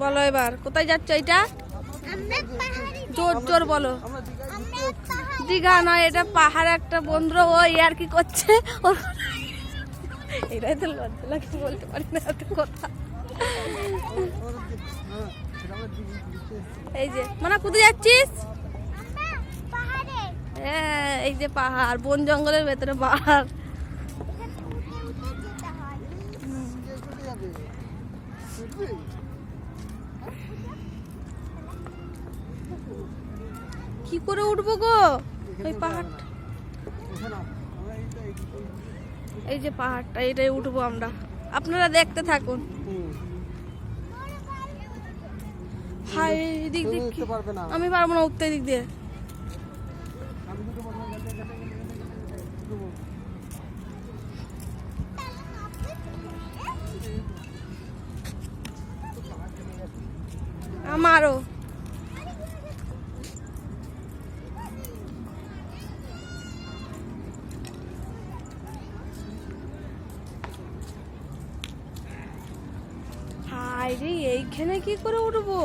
বলো এবার কোথায় যাচ্ছ? এটা জোর জোর বলো। দীঘা নয়, এটা পাহাড় একটা। বন্ধুরা ও আর কি করছে, এটাই তো লজ্জা লাগে, বলতে পারি না এত কথা। এই যে মানে কোথায় যাচ্ছিস? হ্যাঁ এই যে পাহাড়, বন জঙ্গলের ভেতরে পাহাড়। কি করে উঠবো গো ওই পাহাড়টা? এই যে পাহাড়টা, এটাই উঠবো আমরা, আপনারা দেখতে থাকুন। হাই দিক দিক, আমি পারবো না উঠতে দিক দিয়ে। আমারও হাই রে, এইখানে কি করে উঠবো?